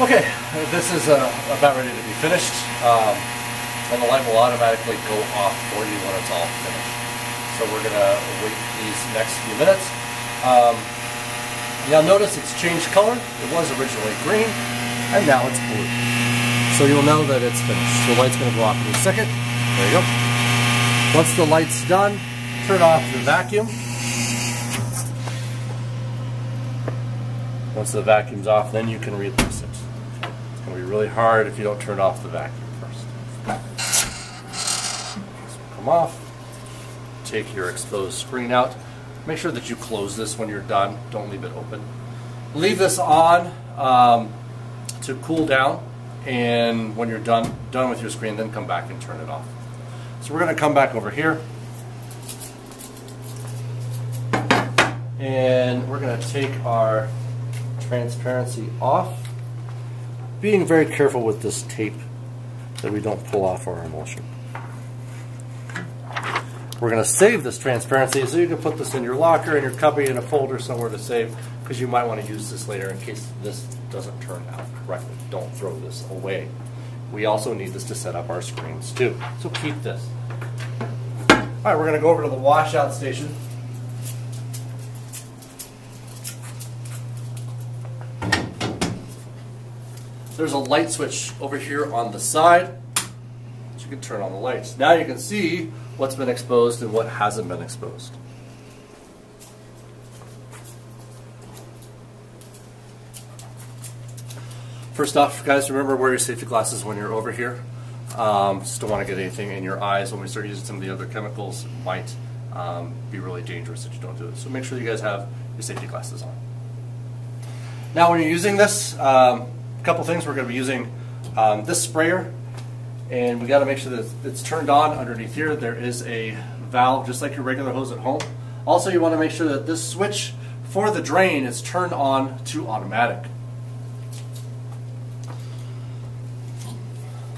Okay, this is about ready to be finished, and the light will automatically go off for you when it's all finished. So we're going to wait these next few minutes. Now notice it's changed color. It was originally green, and now it's blue. So you'll know that it's finished. So the light's going to go off in a second. There you go. Once the light's done, turn off the vacuum. Once the vacuum's off, then you can release it. It's going to be really hard if you don't turn off the vacuum first. So come off. Take your exposed screen out. Make sure that you close this when you're done. Don't leave it open. Leave this on to cool down, and when you're done with your screen, then come back and turn it off. So we're going to come back over here, and we're going to take our transparency off, being very careful with this tape that we don't pull off our emulsion. We're going to save this transparency, so you can put this in your locker, in your cubby, in a folder somewhere to save, because you might want to use this later in case this doesn't turn out correctly. Don't throw this away. We also need this to set up our screens too, so keep this. Alright, we're going to go over to the washout station. There's a light switch over here on the side, so you can turn on the lights. Now you can see what's been exposed and what hasn't been exposed. First off, guys, remember wear your safety glasses when you're over here. Just don't want to get anything in your eyes. When we start using some of the other chemicals, it might be really dangerous if you don't do it. So make sure you guys have your safety glasses on. Now when you're using this, a couple things. We're going to be using this sprayer, and we got to make sure that it's turned on underneath here. There is a valve just like your regular hose at home. Also, you want to make sure that this switch for the drain is turned on to automatic.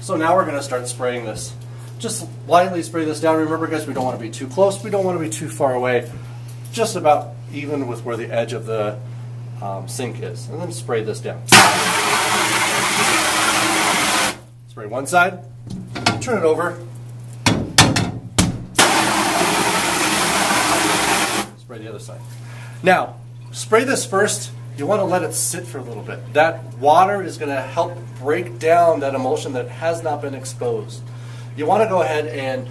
So now we're going to start spraying this. Just lightly spray this down. Remember, guys, we don't want to be too close. We don't want to be too far away. Just about even with where the edge of the sink is. And then spray this down. Spray one side, turn it over, spray the other side. Now, spray this first. You want to let it sit for a little bit. That water is going to help break down that emulsion that has not been exposed. You want to go ahead and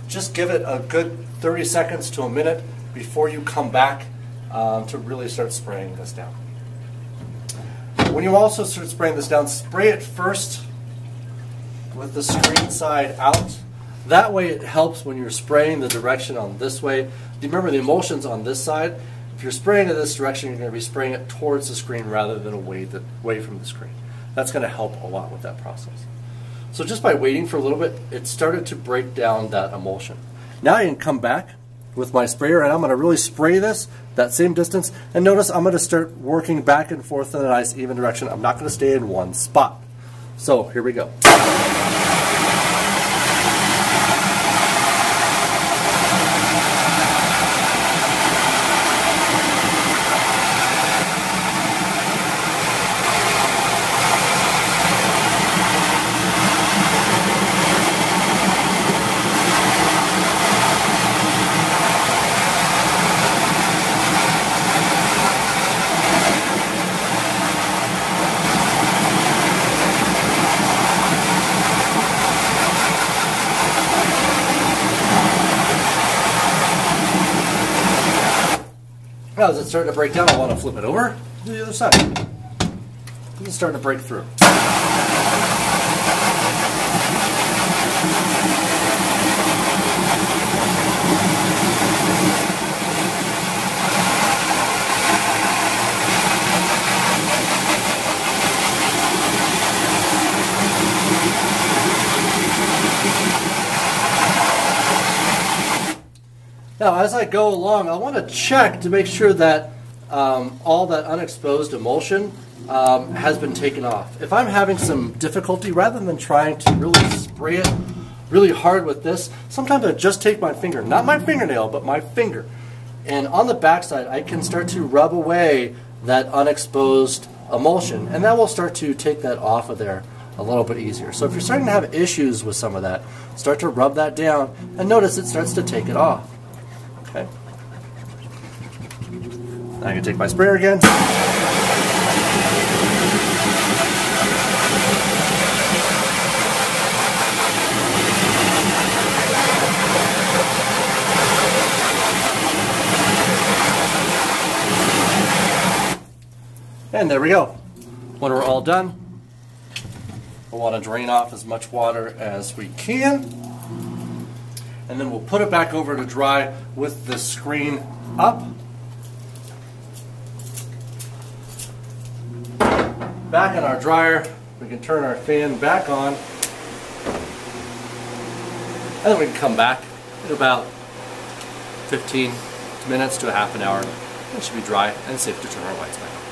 just give it a good 30 seconds to a minute before you come back to really start spraying this down. When you also start spraying this down, spray it first with the screen side out. That way it helps when you're spraying the direction on this way. Remember, the emulsion's on this side. If you're spraying in this direction, you're going to be spraying it towards the screen rather than away from the screen. That's going to help a lot with that process. So just by waiting for a little bit, it started to break down that emulsion. Now I can come back with my sprayer, and I'm going to really spray this that same distance. And notice I'm going to start working back and forth in a nice even direction. I'm not going to stay in one spot. So here we go. Now, as it's starting to break down, I want to flip it over to the other side. It's starting to break through. Now, as I go along, I want to check to make sure that all that unexposed emulsion has been taken off. If I'm having some difficulty, rather than trying to really spray it really hard with this, sometimes I just take my finger, not my fingernail, but my finger, and on the backside I can start to rub away that unexposed emulsion, and that will start to take that off of there a little bit easier. So if you're starting to have issues with some of that, start to rub that down and notice it starts to take it off. Okay. Now I'm going to take my sprayer again. And there we go. When we're all done, we'll want to drain off as much water as we can. And then we'll put it back over to dry with the screen up. Back in our dryer, we can turn our fan back on. And then we can come back in about 15 minutes to a half an hour. It should be dry and safe to turn our lights back on.